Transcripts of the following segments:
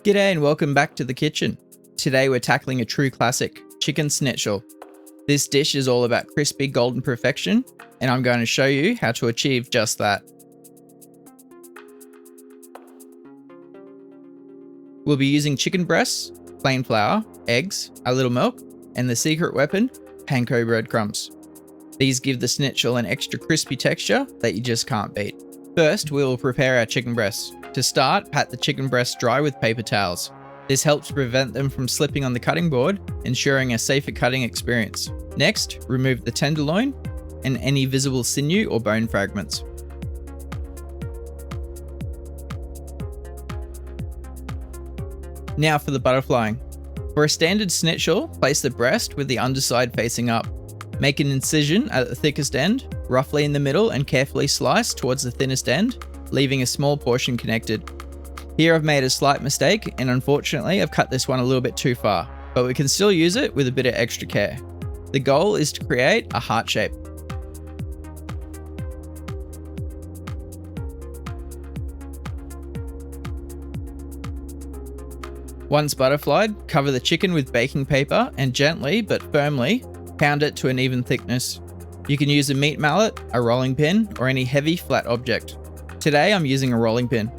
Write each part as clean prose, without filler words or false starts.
G'day and welcome back to the kitchen. Today we're tackling a true classic, chicken schnitzel. This dish is all about crispy golden perfection, and I'm going to show you how to achieve just that. We'll be using chicken breasts, plain flour, eggs, a little milk, and the secret weapon, panko breadcrumbs. These give the schnitzel an extra crispy texture that you just can't beat. First, we will prepare our chicken breasts. To start, pat the chicken breasts dry with paper towels. This helps prevent them from slipping on the cutting board, ensuring a safer cutting experience. Next, remove the tenderloin and any visible sinew or bone fragments. Now for the butterflying. For a standard schnitzel, place the breast with the underside facing up. Make an incision at the thickest end, roughly in the middle, and carefully slice towards the thinnest end, leaving a small portion connected. Here I've made a slight mistake, and unfortunately I've cut this one a little bit too far, but we can still use it with a bit of extra care. The goal is to create a heart shape. Once butterflied, cover the chicken with baking paper and gently but firmly pound it to an even thickness. You can use a meat mallet, a rolling pin, or any heavy flat object. Today I'm using a rolling pin.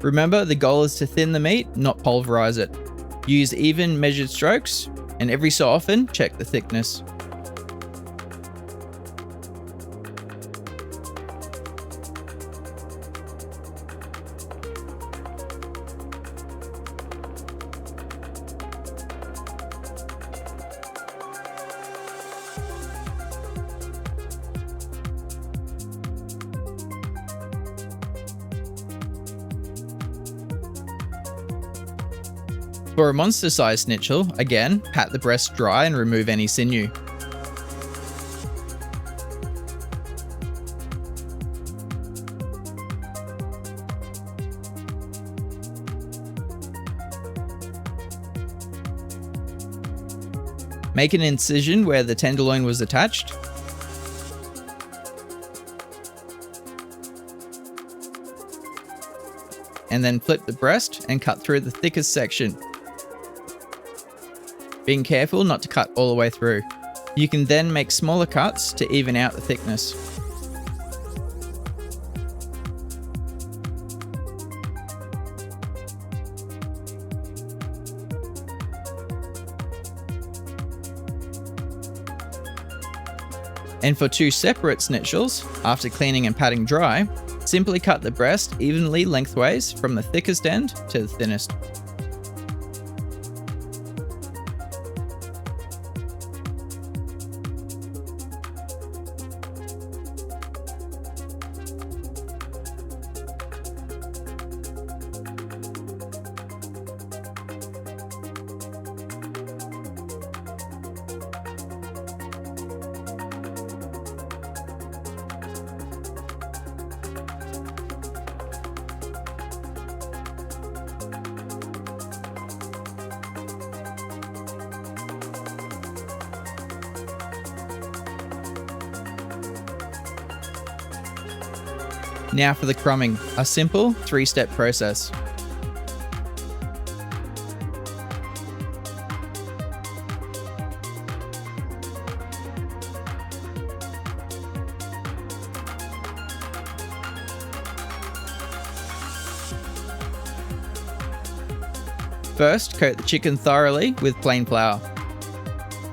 Remember, the goal is to thin the meat, not pulverize it. Use even measured strokes, and every so often check the thickness. For a monster-sized schnitzel, again, pat the breast dry and remove any sinew. Make an incision where the tenderloin was attached. And then flip the breast and cut through the thickest section. Being careful not to cut all the way through. You can then make smaller cuts to even out the thickness. And for two separate schnitzels, after cleaning and patting dry, simply cut the breast evenly lengthways from the thickest end to the thinnest. Now for the crumbing, a simple 3-step process. First, coat the chicken thoroughly with plain flour.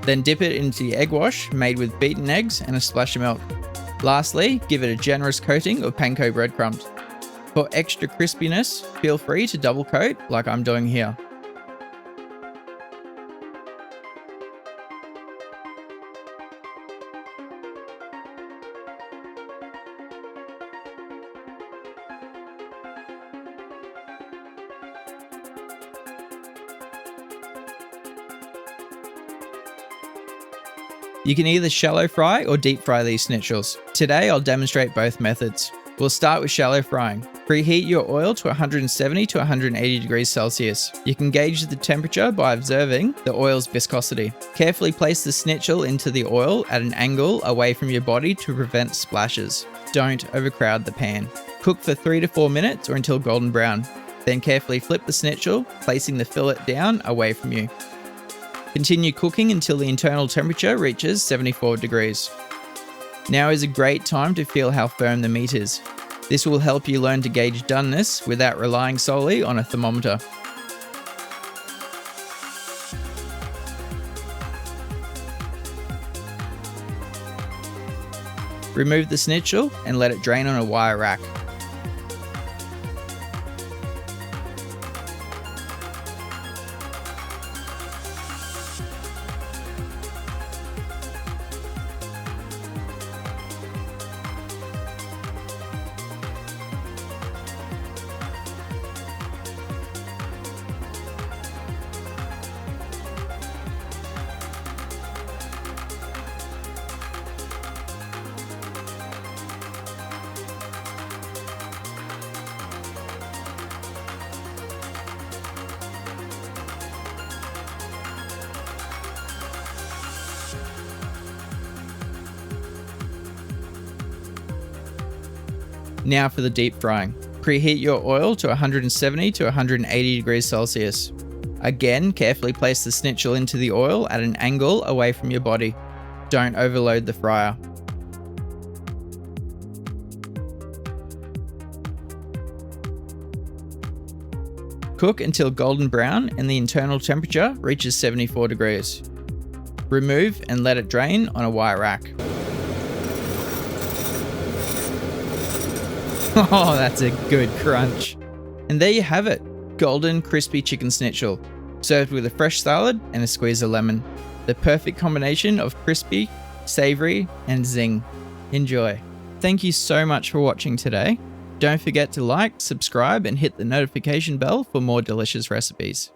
Then dip it into the egg wash made with beaten eggs and a splash of milk. Lastly, give it a generous coating of panko breadcrumbs. For extra crispiness, feel free to double coat like I'm doing here. You can either shallow fry or deep fry these schnitzels. Today I'll demonstrate both methods. We'll start with shallow frying. Preheat your oil to 170 to 180 degrees Celsius. You can gauge the temperature by observing the oil's viscosity. Carefully place the schnitzel into the oil at an angle away from your body to prevent splashes. Don't overcrowd the pan. Cook for 3 to 4 minutes or until golden brown. Then carefully flip the schnitzel, placing the fillet down away from you. Continue cooking until the internal temperature reaches 74 degrees. Now is a great time to feel how firm the meat is. This will help you learn to gauge doneness without relying solely on a thermometer. Remove the schnitzel and let it drain on a wire rack. Now for the deep frying. Preheat your oil to 170 to 180 degrees Celsius. Again, carefully place the schnitzel into the oil at an angle away from your body. Don't overload the fryer. Cook until golden brown and the internal temperature reaches 74 degrees. Remove and let it drain on a wire rack. Oh, that's a good crunch. And there you have it, golden crispy chicken schnitzel, served with a fresh salad and a squeeze of lemon. The perfect combination of crispy, savoury, and zing. Enjoy. Thank you so much for watching today. Don't forget to like, subscribe, and hit the notification bell for more delicious recipes.